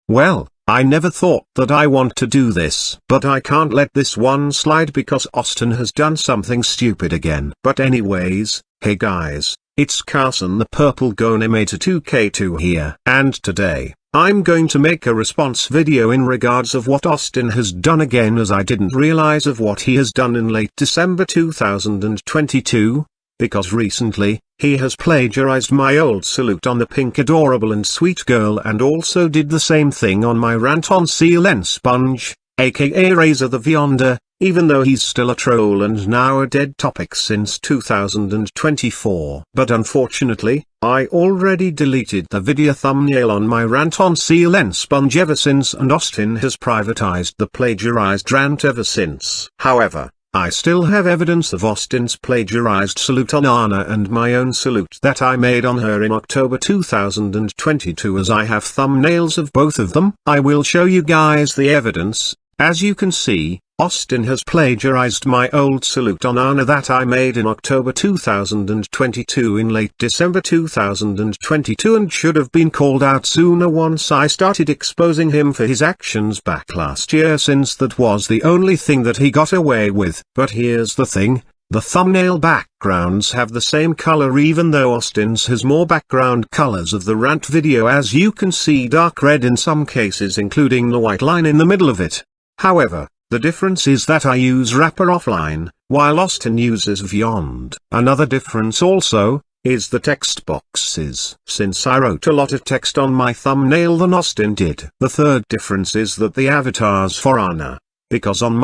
Well, I never thought that I want to do this, but I can't let this one slide because Austin has done something stupid again. But anyways, hey guys, it's Carson the Purple Gonemator 2K2 here. And today, I'm going to make a response video in regards of what Austin has done again, as I didn't realize of what he has done in late December 2022, because recently, he has plagiarized my old salute on ThePinkAdorable&SweetGirl and also did the same thing on my rant on Seal and Sponge, aka Razor the Vyonder, even though he's still a troll and now a dead topic since 2024. But unfortunately, I already deleted the video thumbnail on my rant on Seal and Sponge ever since, and Austin has privatized the plagiarized rant ever since. However, I still have evidence of Austin's plagiarized salute on Anna and my own salute that I made on her in October 2022, as I have thumbnails of both of them. I will show you guys the evidence. As you can see, Austin has plagiarized my old salute on Anna that I made in October 2022 in late December 2022 and should have been called out sooner once I started exposing him for his actions back last year, since that was the only thing that he got away with. But here's the thing, the thumbnail backgrounds have the same color even though Austin's has more background colors of the rant video, as you can see dark red in some cases, including the white line in the middle of it. However, the difference is that I use wrapper offline, while Austin uses Vyond. Another difference also, is the text boxes, since I wrote a lot of text on my thumbnail than Austin did. The third difference is that the avatars for Anna, because on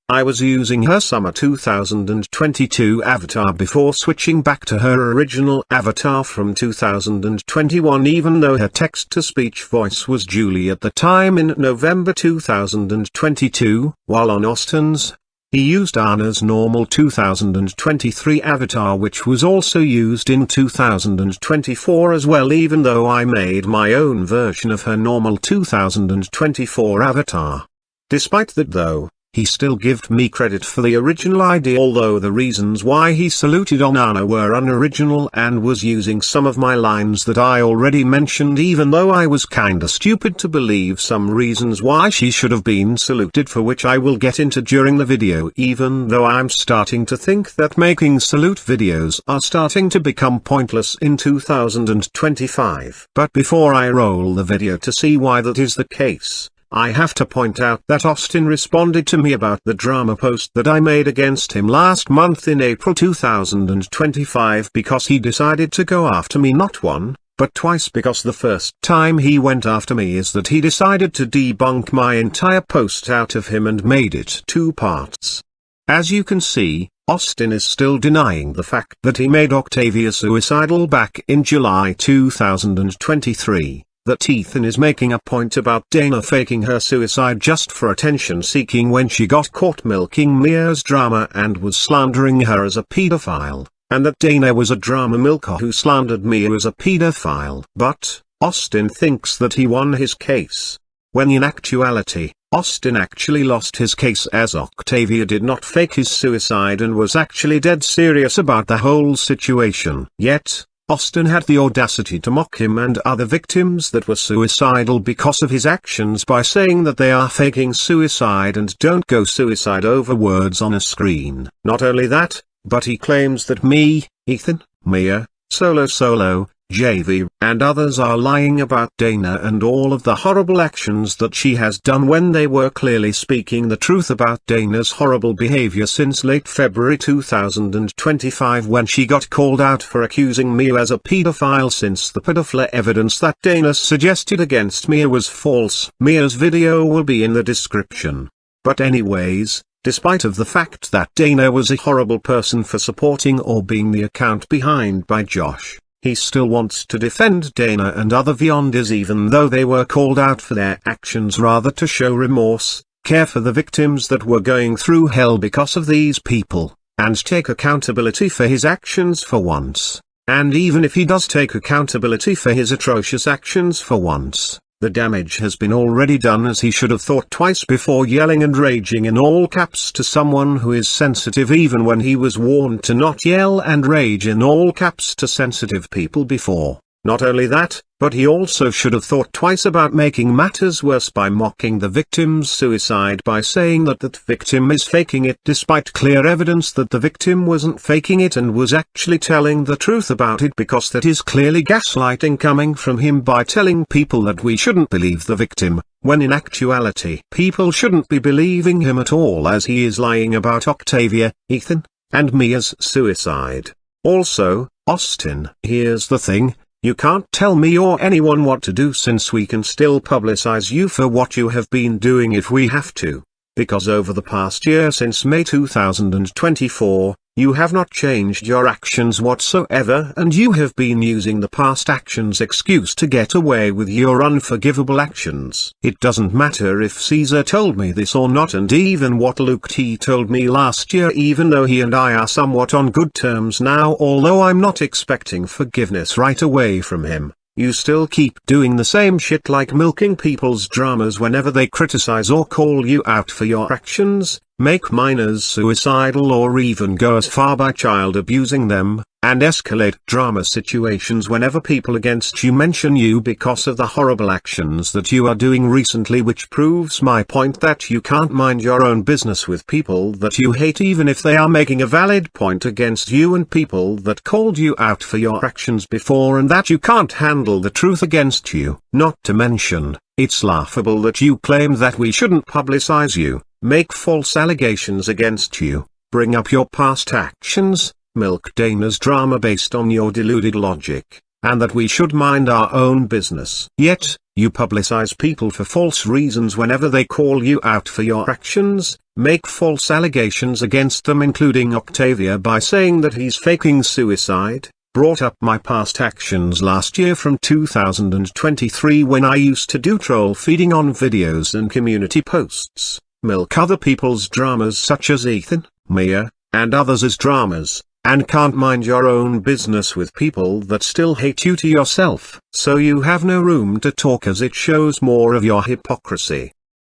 I was using her summer 2022 avatar before switching back to her original avatar from 2021, even though her text-to-speech voice was Julie at the time in November 2022, while on Austin's, he used Anna's normal 2023 avatar, which was also used in 2024 as well, even though I made my own version of her normal 2024 avatar. Despite that though, he still gave me credit for the original idea, although the reasons why he saluted on Anna were unoriginal and was using some of my lines that I already mentioned, even though I was kinda stupid to believe some reasons why she should have been saluted, for which I will get into during the video, even though I'm starting to think that making salute videos are starting to become pointless in 2025. But before I roll the video to see why that is the case, I have to point out that Austin responded to me about the drama post that I made against him last month in April 2025, because he decided to go after me not one, but twice, because the first time he went after me is that he decided to debunk my entire post out of him and made it 2 parts. As you can see, Austin is still denying the fact that he made Octavia suicidal back in July 2023. That Ethan is making a point about Dana faking her suicide just for attention seeking when she got caught milking Mia's drama and was slandering her as a pedophile, and that Dana was a drama milker who slandered Mia as a pedophile. But Austin thinks that he won his case, when in actuality, Austin actually lost his case, as Octavia did not fake his suicide and was actually dead serious about the whole situation. Yet, Austin had the audacity to mock him and other victims that were suicidal because of his actions by saying that they are faking suicide and don't go suicide over words on a screen. Not only that, but he claims that me, Ethan, Mia, Solo, JV, and others are lying about Dana and all of the horrible actions that she has done, when they were clearly speaking the truth about Dana's horrible behavior since late February 2025, when she got called out for accusing Mia as a pedophile, since the pedophile evidence that Dana suggested against Mia was false. Mia's video will be in the description. But anyways, despite of the fact that Dana was a horrible person for supporting or being the account behind by Josh, he still wants to defend Dana and other Vyonders, even though they were called out for their actions, rather to show remorse, care for the victims that were going through hell because of these people, and take accountability for his actions for once. And even if he does take accountability for his atrocious actions for once, the damage has been already done, as he should have thought twice before yelling and raging in all caps to someone who is sensitive, even when he was warned to not yell and rage in all caps to sensitive people before. Not only that, but he also should have thought twice about making matters worse by mocking the victim's suicide by saying that that victim is faking it despite clear evidence that the victim wasn't faking it and was actually telling the truth about it, because that is clearly gaslighting coming from him by telling people that we shouldn't believe the victim, when in actuality people shouldn't be believing him at all, as he is lying about Octavia, Ethan, and Mia's suicide. Also, Austin, here's the thing. You can't tell me or anyone what to do, since we can still publicize you for what you have been doing if we have to. Because over the past year, since May 2024, you have not changed your actions whatsoever, and you have been using the past actions excuse to get away with your unforgivable actions. It doesn't matter if Caesar told me this or not, and even what Luke T told me last year, even though he and I are somewhat on good terms now, although I'm not expecting forgiveness right away from him. You still keep doing the same shit, like milking people's dramas whenever they criticize or call you out for your actions, make minors suicidal, or even go as far by child abusing them, and escalate drama situations whenever people against you mention you because of the horrible actions that you are doing recently, which proves my point that you can't mind your own business with people that you hate, even if they are making a valid point against you and people that called you out for your actions before, and that you can't handle the truth against you. Not to mention, it's laughable that you claim that we shouldn't publicize you, make false allegations against you, bring up your past actions, milk Dana's drama based on your deluded logic, and that we should mind our own business. Yet, you publicize people for false reasons whenever they call you out for your actions, make false allegations against them, including Octavia, by saying that he's faking suicide, brought up my past actions last year from 2023 when I used to do troll feeding on videos and community posts, milk other people's dramas such as Ethan, Mia, and others as dramas, and can't mind your own business with people that still hate you to yourself. So you have no room to talk, as it shows more of your hypocrisy.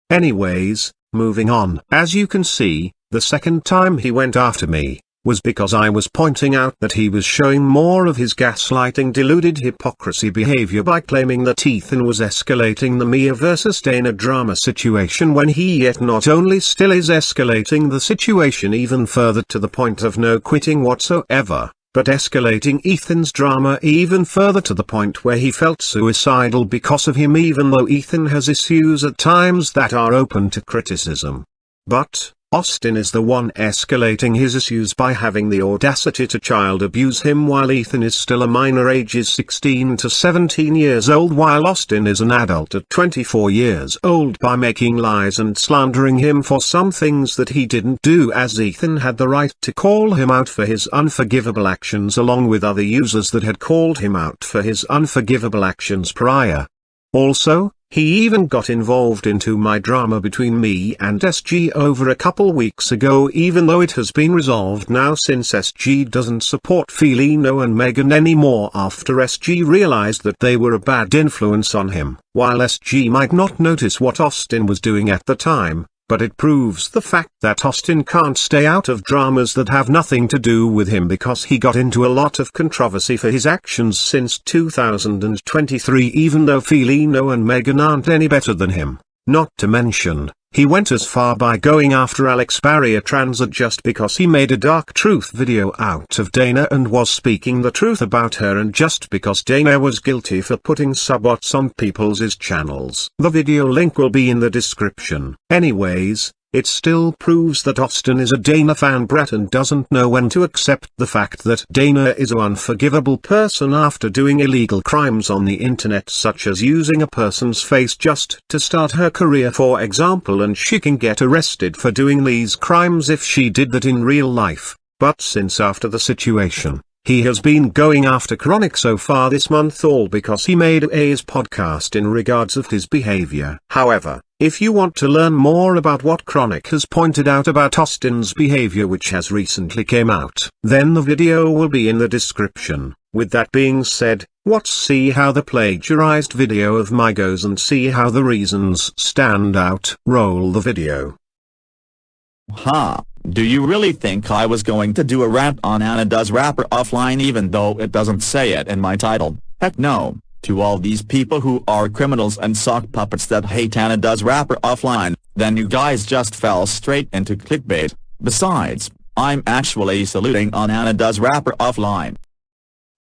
Anyways, moving on. As you can see, the second time he went after me was because I was pointing out that he was showing more of his gaslighting, deluded hypocrisy behavior by claiming that Ethan was escalating the Mia versus Dana drama situation, when he yet not only still is escalating the situation even further to the point of no quitting whatsoever, but escalating Ethan's drama even further to the point where he felt suicidal because of him, even though Ethan has issues at times that are open to criticism. But Austin is the one escalating his issues by having the audacity to child abuse him while Ethan is still a minor, ages 16 to 17 years old, while Austin is an adult at 24 years old, by making lies and slandering him for some things that he didn't do, as Ethan had the right to call him out for his unforgivable actions along with other users that had called him out for his unforgivable actions prior. Also, he even got involved into my drama between me and SG over a couple weeks ago, even though it has been resolved now, since SG doesn't support Filino and Megan anymore after SG realized that they were a bad influence on him. While SG might not notice what Austin was doing at the time, but it proves the fact that Austin can't stay out of dramas that have nothing to do with him, because he got into a lot of controversy for his actions since 2023, even though Filino and Megan aren't any better than him. Not to mention, he went as far by going after Alex Barrier Transit just because he made a dark truth video out of Dana and was speaking the truth about her, and just because Dana was guilty for putting subbots on people's channels. The video link will be in the description. Anyways, it still proves that Austin is a Dana fan brat and doesn't know when to accept the fact that Dana is an unforgivable person after doing illegal crimes on the internet, such as using a person's face just to start her career, for example, and she can get arrested for doing these crimes if she did that in real life. But since after the situation, he has been going after Chronic so far this month, all because he made A's podcast in regards of his behavior. However, if you want to learn more about what Chronic has pointed out about Austin's behavior, which has recently came out, then the video will be in the description. With that being said, let's see how the plagiarized video of my goes and see how the reasons stand out. Roll the video. Do you really think I was going to do a rant on Anna Does Rapper offline, even though it doesn't say it in my title? Heck no, to all these people who are criminals and sock puppets that hate Anna Does Rapper offline, then you guys just fell straight into clickbait. Besides, I'm actually saluting on Anna Does Rapper offline.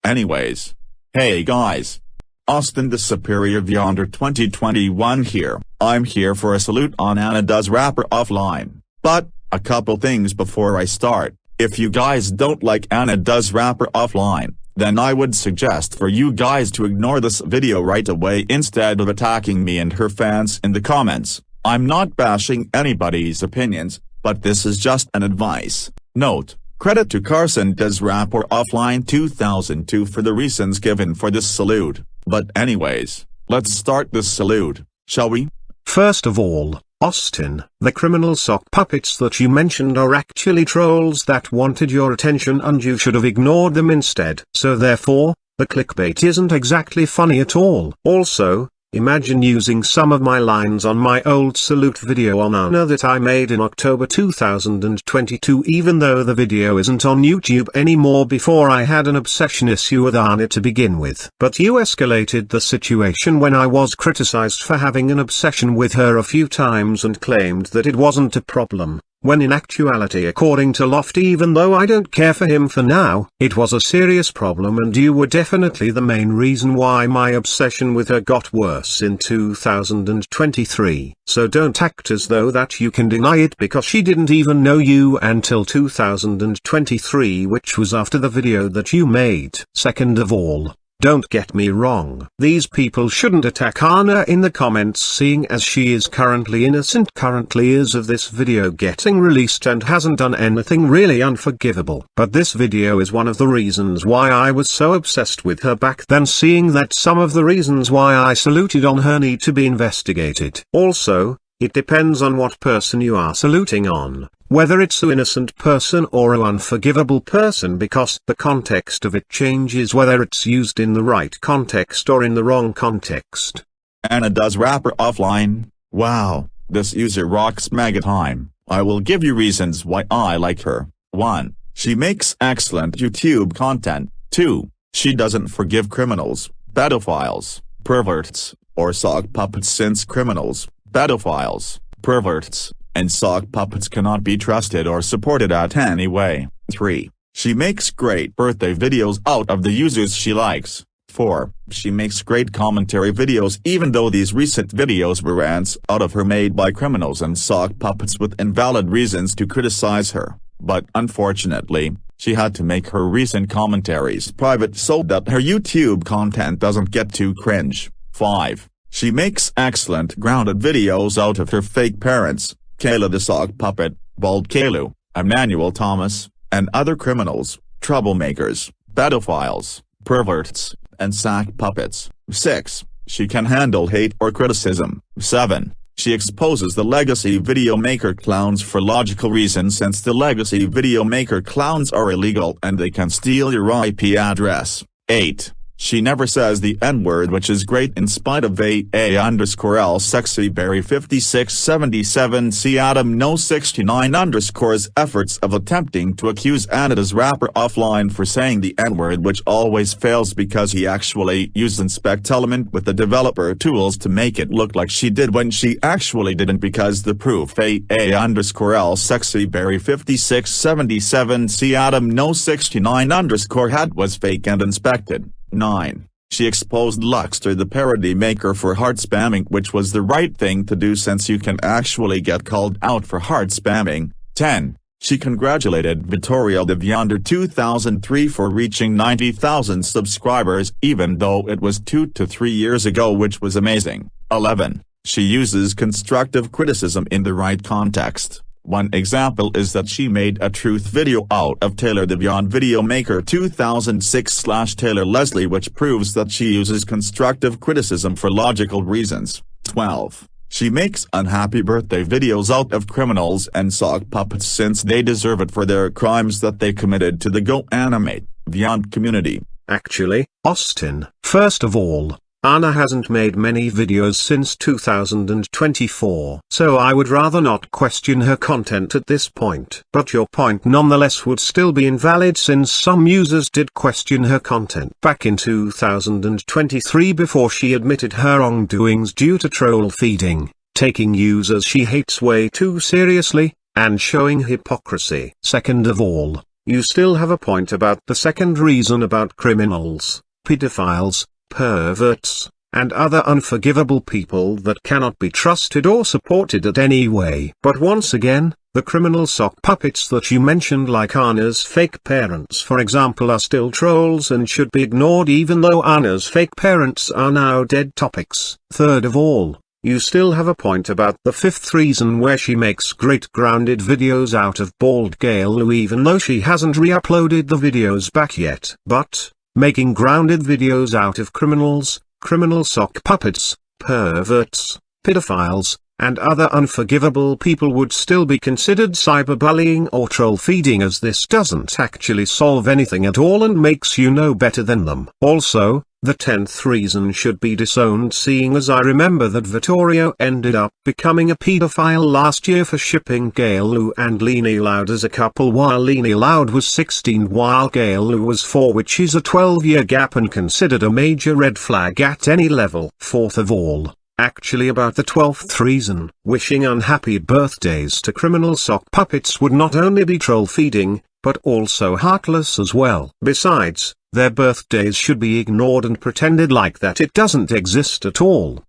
Anyways. Hey guys. Austin the Superior Beyonder 2021 here. I'm here for a salute on Anna Does Rapper offline. But, a couple things before I start. If you guys don't like Anna Does Rapper offline, then I would suggest for you guys to ignore this video right away instead of attacking me and her fans in the comments. I'm not bashing anybody's opinions, but this is just an advice. Note, credit to Carson Does Rapper offline 2002 for the reasons given for this salute. But anyways, let's start this salute, shall we? First of all, Austin, the criminal sock puppets that you mentioned are actually trolls that wanted your attention and you should have ignored them instead. So therefore, the clickbait isn't exactly funny at all. Also, imagine using some of my lines on my old salute video on Anna that I made in October 2022 even though the video isn't on YouTube anymore. Before I had an obsession issue with Anna to begin with. But you escalated the situation when I was criticized for having an obsession with her a few times and claimed that it wasn't a problem. When in actuality, according to Lofty, even though I don't care for him for now, it was a serious problem and you were definitely the main reason why my obsession with her got worse in 2023. So don't act as though that you can deny it because she didn't even know you until 2023, which was after the video that you made. Second of all, don't get me wrong. These people shouldn't attack Anna in the comments seeing as she is currently innocent currently as of this video getting released and hasn't done anything really unforgivable. But this video is one of the reasons why I was so obsessed with her back then, seeing that some of the reasons why I saluted on her need to be investigated. Also, it depends on what person you are saluting on, whether it's an innocent person or an unforgivable person, because the context of it changes whether it's used in the right context or in the wrong context. Anna Does Rapper offline. Wow, this user rocks mega time. I will give you reasons why I like her. 1. She makes excellent YouTube content. 2. She doesn't forgive criminals, pedophiles, perverts, or sock puppets since criminals, pedophiles, perverts, and sock puppets cannot be trusted or supported at any way. 3. She makes great birthday videos out of the users she likes. 4. She makes great commentary videos even though these recent videos were rants out of her made by criminals and sock puppets with invalid reasons to criticize her. But unfortunately, she had to make her recent commentaries private so that her YouTube content doesn't get too cringe. 5. She makes excellent grounded videos out of her fake parents, Kayla the sock puppet, Bald Kalu, Emmanuel Thomas, and other criminals, troublemakers, pedophiles, perverts, and sock puppets. 6. She can handle hate or criticism. 7. She exposes the legacy video maker clowns for logical reasons since the legacy video maker clowns are illegal and they can steal your IP address. 8. She never says the N-word, which is great in spite of _L sexy berry 5677 C Adam no 69's efforts of attempting to accuse Anna Does Rapper offline for saying the N-word, which always fails because he actually used inspect element with the developer tools to make it look like she did when she actually didn't, because the proof _L sexy berry 5677 C Adam no 69_ had was fake and inspected. 9. She exposed Luxter the parody maker for heart spamming, which was the right thing to do since you can actually get called out for heart spamming. 10. She congratulated Vittorio the Beyonder 2003 for reaching 90,000 subscribers even though it was 2 to 3 years ago, which was amazing. 11. She uses constructive criticism in the right context. One example is that she made a truth video out of Taylor the Beyond Video Maker 2006/Taylor Leslie, which proves that she uses constructive criticism for logical reasons. 12. She makes unhappy birthday videos out of criminals and sock puppets since they deserve it for their crimes that they committed to the Go Animate Beyond community. Actually, Austin, first of all, Anna hasn't made many videos since 2024, so I would rather not question her content at this point. But your point nonetheless would still be invalid, since some users did question her content back in 2023 before she admitted her wrongdoings due to troll feeding, taking users she hates way too seriously, and showing hypocrisy. Second of all, you still have a point about the second reason about criminals, pedophiles, perverts, and other unforgivable people that cannot be trusted or supported at any way. But once again, the criminal sock puppets that you mentioned, like Anna's fake parents for example, are still trolls and should be ignored even though Anna's fake parents are now dead topics. Third of all, you still have a point about the fifth reason, where she makes great grounded videos out of bald Gail even though she hasn't re-uploaded the videos back yet. But making grounded videos out of criminals, criminal sock puppets, perverts, pedophiles, and other unforgivable people would still be considered cyberbullying or troll feeding, as this doesn't actually solve anything at all and makes you no better than them. Also, the 10th reason should be disowned, seeing as I remember that Vittorio ended up becoming a pedophile last year for shipping Gail and Leanie Loud as a couple while Leanie Loud was 16 while Gail was 4, which is a 12-year gap and considered a major red flag at any level. Fourth of all, actually about the 12th reason, wishing unhappy birthdays to criminal sock puppets would not only be troll feeding, but also heartless as well. Besides, their birthdays should be ignored and pretended like that it doesn't exist at all.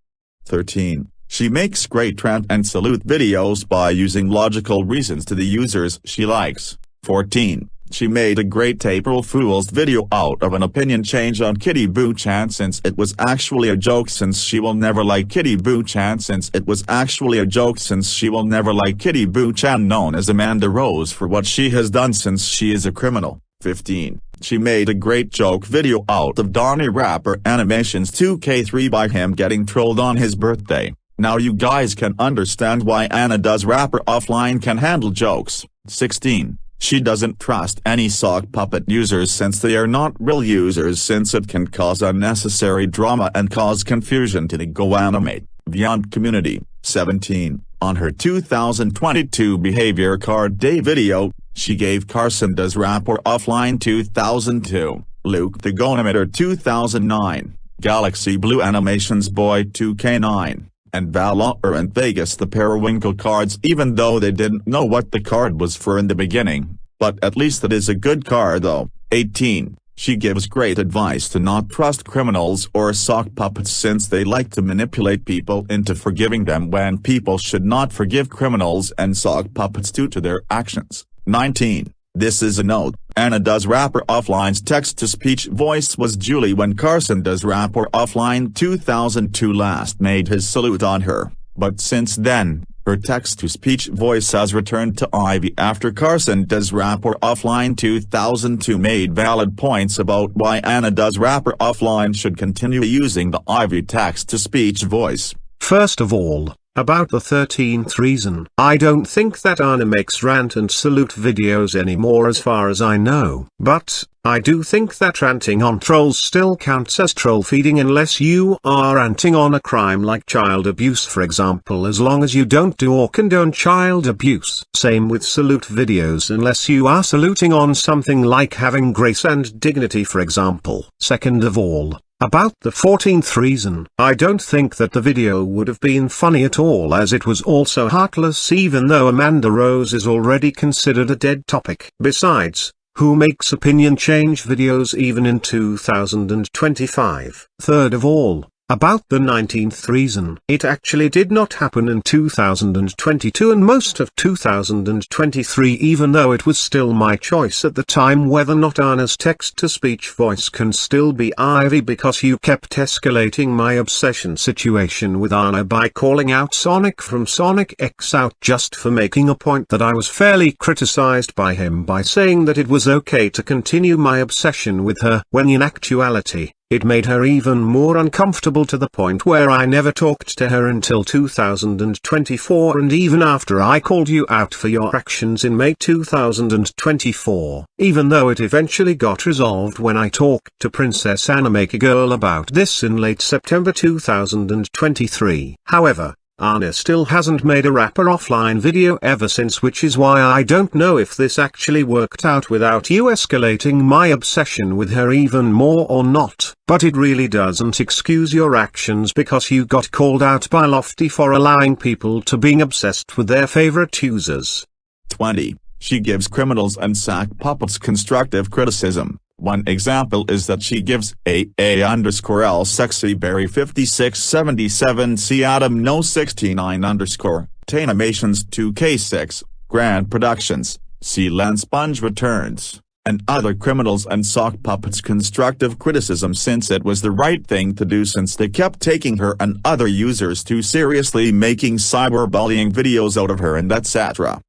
13. She makes great rant and salute videos by using logical reasons to the users she likes. 14. She made a great April Fool's video out of an opinion change on Kitty Boo-chan since it was actually a joke, since she will never like Kitty Boo-chan since it was actually a joke since she will never like Kitty Boo-chan, known as Amanda Rose, for what she has done since she is a criminal. 15. She made a great joke video out of Donnie Rapper Animations 2K3 by him getting trolled on his birthday. Now you guys can understand why Anna Does Rapper Offline can handle jokes. 16. She doesn't trust any sock puppet users since they are not real users, since it can cause unnecessary drama and cause confusion to the Go Animate Beyond community. 17. On her 2022 Behavior Card Day video, she gave Carson Does Rapper Offline 2002, Luke the Go Animator 2009, Galaxy Blue Animations Boy 2K9, and Valor and Vegas the Periwinkle cards, even though they didn't know what the card was for in the beginning, but at least it is a good card though. 18. She gives great advice to not trust criminals or sock puppets since they like to manipulate people into forgiving them when people should not forgive criminals and sock puppets due to their actions. 19. This is a note. Anna Does Rapper Offline's text-to-speech voice was Julie when Carson Does Rapper Offline 2002 last made his salute on her, but since then, her text-to-speech voice has returned to Ivy after Carson Does Rapper Offline 2002 made valid points about why Anna Does Rapper Offline should continue using the Ivy text-to-speech voice. First of all, about the 13th reason, I don't think that Anna makes rant and salute videos anymore as far as I know. But, I do think that ranting on trolls still counts as troll feeding unless you are ranting on a crime like child abuse for example, as long as you don't do or condone child abuse. Same with salute videos unless you are saluting on something like having grace and dignity for example. Second of all, about the 14th reason, I don't think that the video would have been funny at all, as it was also heartless even though Amanda Rose is already considered a dead topic. Besides, who makes opinion change videos even in 2025? Third of all, about the 19th reason, it actually did not happen in 2022 and most of 2023, even though it was still my choice at the time whether or not Anna's text-to-speech voice can still be Ivy, because you kept escalating my obsession situation with Anna by calling out Sonic from Sonic X out just for making a point that I was fairly criticized by him by saying that it was okay to continue my obsession with her, when in actuality, it made her even more uncomfortable to the point where I never talked to her until 2024, and even after I called you out for your actions in May 2024. Even though it eventually got resolved when I talked to Princess Anime Girl about this in late September 2023. However, Anna still hasn't made a rapper offline video ever since, which is why I don't know if this actually worked out without you escalating my obsession with her even more or not. But it really doesn't excuse your actions, because you got called out by Lofty for allowing people to being obsessed with their favorite users. 20. She gives criminals and sack puppets constructive criticism. One example is that she gives AA_L Sexy Berry 5677 C Adam No 69 _ Tanimations 2K6, Grand Productions, C Len Sponge Returns, and other criminals and sock puppets constructive criticism, since it was the right thing to do, since they kept taking her and other users too seriously, making cyberbullying videos out of her and etc.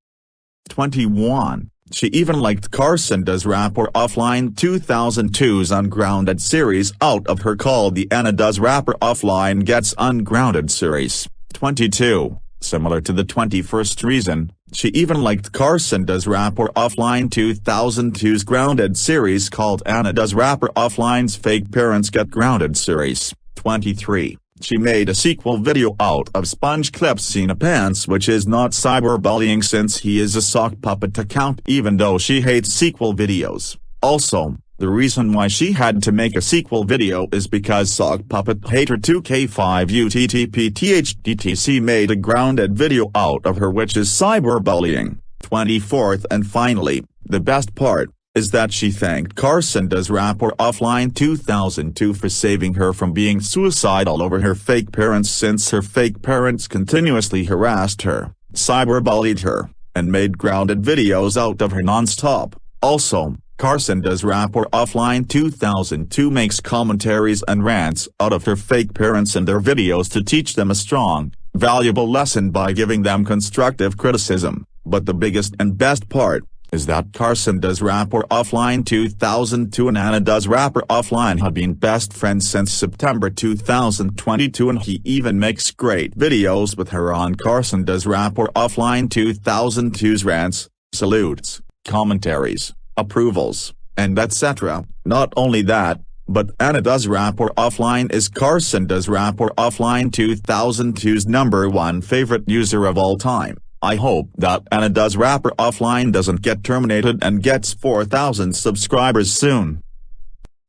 21. She even liked Carson Does Rapper Offline 2002's Ungrounded series out of her, called the Anna Does Rapper Offline Gets Ungrounded series. 22. Similar to the 21st reason, she even liked Carson Does Rapper Offline 2002's Grounded series called Anna Does Rapper Offline's Fake Parents Get Grounded series. 23. She made a sequel video out of Sponge Clip's Cena Pants, which is not cyberbullying since he is a sock puppet account, even though she hates sequel videos. Also, the reason why she had to make a sequel video is because sock puppet hater 2K5UTTPTHDTC made a grounded video out of her, which is cyberbullying. 24th and finally, the best part is that she thanked Carson Does Rapper Offline 2002 for saving her from being suicidal over her fake parents, since her fake parents continuously harassed her, cyberbullied her, and made grounded videos out of her non-stop. Also, Carson Does Rapper Offline 2002 makes commentaries and rants out of her fake parents in their videos to teach them a strong, valuable lesson by giving them constructive criticism. But the biggest and best part is that Carson Does Rapper Offline 2002 and Anna Does Rapper Offline have been best friends since September 2022, and he even makes great videos with her on Carson Does Rapper Offline 2002's rants, salutes, commentaries, approvals, and etc. Not only that, but Anna Does Rapper Offline is Carson Does Rapper Offline 2002's #1 favorite user of all time. I hope that Anna Does Rapper Offline doesn't get terminated and gets 4,000 subscribers soon.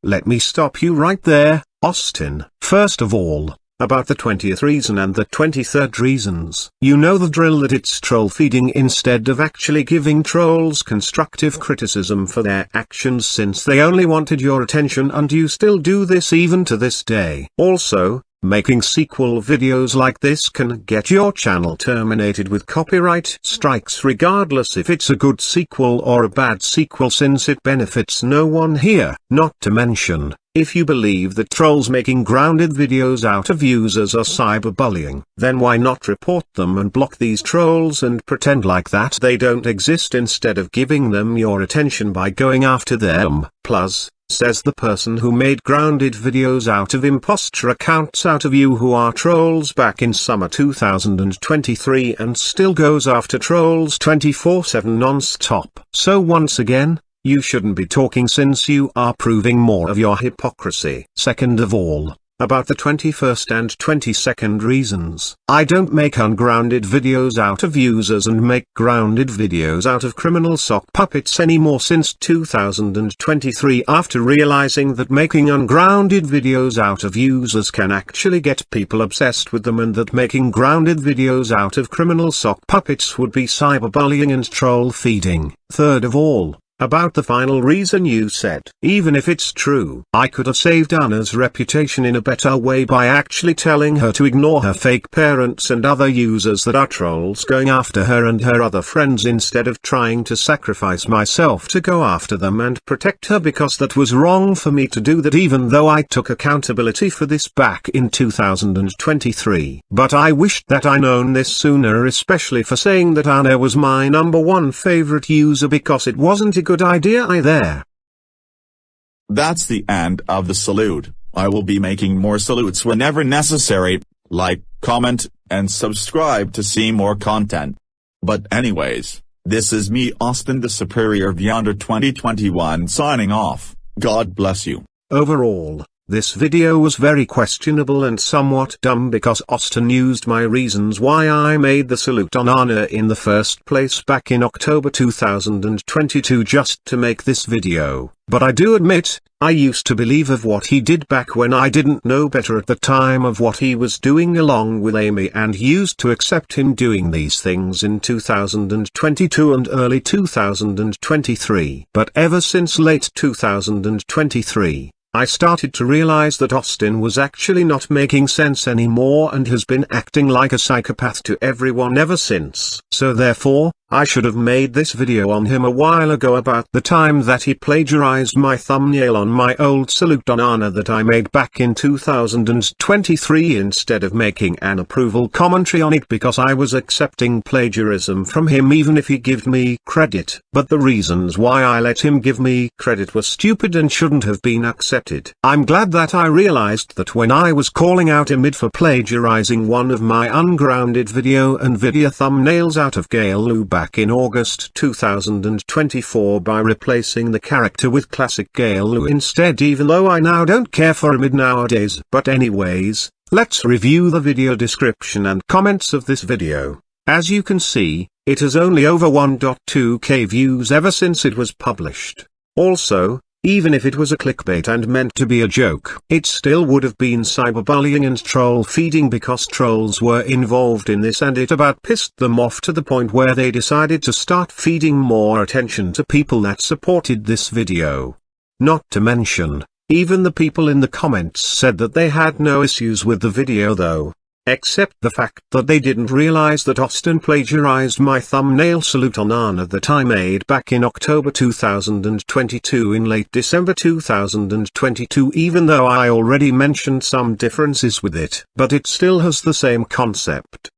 Let me stop you right there, Austin. First of all, about the 20th reason and the 23rd reasons. You know the drill, that it's troll feeding instead of actually giving trolls constructive criticism for their actions, since they only wanted your attention, and you still do this even to this day. Also, making sequel videos like this can get your channel terminated with copyright strikes, regardless if it's a good sequel or a bad sequel, since it benefits no one here. Not to mention, if you believe that trolls making grounded videos out of users are cyberbullying, then why not report them and block these trolls and pretend like that they don't exist, instead of giving them your attention by going after them. Plus, says the person who made grounded videos out of imposter accounts out of you who are trolls back in summer 2023 and still goes after trolls 24/7 non-stop. So once again, you shouldn't be talking, since you are proving more of your hypocrisy. Second of all, about the 21st and 22nd reasons. I don't make ungrounded videos out of users and make grounded videos out of criminal sock puppets anymore since 2023, after realizing that making ungrounded videos out of users can actually get people obsessed with them, and that making grounded videos out of criminal sock puppets would be cyberbullying and troll feeding. Third of all, about the final reason you said, even if it's true, I could have saved Anna's reputation in a better way by actually telling her to ignore her fake parents and other users that are trolls going after her and her other friends, instead of trying to sacrifice myself to go after them and protect her, because that was wrong for me to do that, even though I took accountability for this back in 2023. But I wished that I known this sooner, especially for saying that Anna was my #1 favorite user, because it wasn't a good idea either. That's the end of the salute. I will be making more salutes whenever necessary. Like, comment, and subscribe to see more content. But anyways, this is me, Austin the Superior Beyonder 2021, signing off. God bless you. Overall, this video was very questionable and somewhat dumb because Austin used my reasons why I made the salute on honor in the first place back in October 2022 just to make this video. But I do admit, I used to believe of what he did back when I didn't know better at the time of what he was doing along with Amy, and used to accept him doing these things in 2022 and early 2023. But ever since late 2023, I started to realize that Austin was actually not making sense anymore and has been acting like a psychopath to everyone ever since. So therefore, I should have made this video on him a while ago about the time that he plagiarized my thumbnail on my old salute on honor that I made back in 2023 instead of making an approval commentary on it, because I was accepting plagiarism from him even if he gave me credit. But the reasons why I let him give me credit were stupid and shouldn't have been accepted. I'm glad that I realized that when I was calling out Emid for plagiarizing one of my ungrounded video and video thumbnails out of Gail Lou back in August 2024 by replacing the character with classic Gail Lou instead, even though I now don't care for Emid nowadays. But anyways, let's review the video description and comments of this video. As you can see, it has only over 1.2k views ever since it was published. Also, even if it was a clickbait and meant to be a joke, it still would have been cyberbullying and troll feeding because trolls were involved in this, and it about pissed them off to the point where they decided to start feeding more attention to people that supported this video. Not to mention, even the people in the comments said that they had no issues with the video though. Except the fact that they didn't realize that Austin plagiarized my thumbnail salute on honor that I made back in October 2022 in late December 2022, even though I already mentioned some differences with it, but it still has the same concept.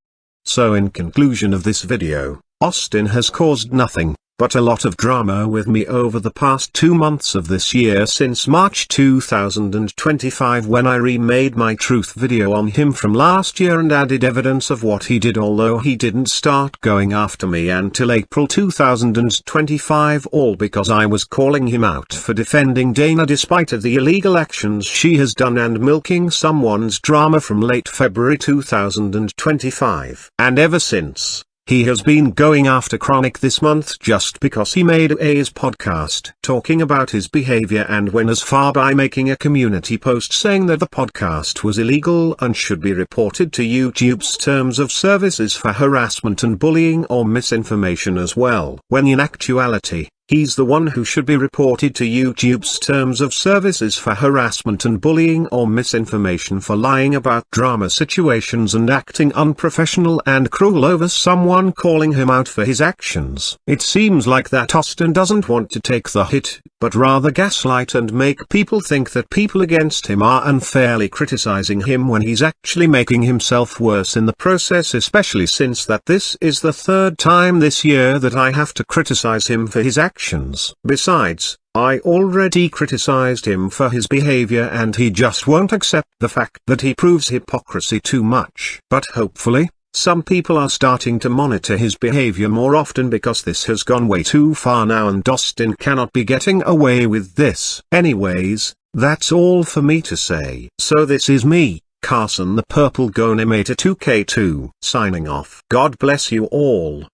So in conclusion of this video, Austin has caused nothing but a lot of drama with me over the past 2 months of this year, since March 2025 when I remade my truth video on him from last year and added evidence of what he did, although he didn't start going after me until April 2025, all because I was calling him out for defending Dana despite of the illegal actions she has done and milking someone's drama from late February 2025. And ever since, he has been going after Chronic this month just because he made A's podcast talking about his behavior and went as far by making a community post saying that the podcast was illegal and should be reported to YouTube's terms of services for harassment and bullying or misinformation as well. When in actuality, he's the one who should be reported to YouTube's terms of services for harassment and bullying or misinformation for lying about drama situations and acting unprofessional and cruel over someone calling him out for his actions. It seems like that Austin doesn't want to take the hit, but rather gaslight and make people think that people against him are unfairly criticizing him when he's actually making himself worse in the process, especially since that this is the 3rd time this year that I have to criticize him for his actions. Besides, I already criticized him for his behavior and he just won't accept the fact that he proves hypocrisy too much. But hopefully, some people are starting to monitor his behavior more often, because this has gone way too far now and Austin cannot be getting away with this. Anyways, that's all for me to say. So this is me, Carson the Purple Gonemator 2K2, signing off. God bless you all.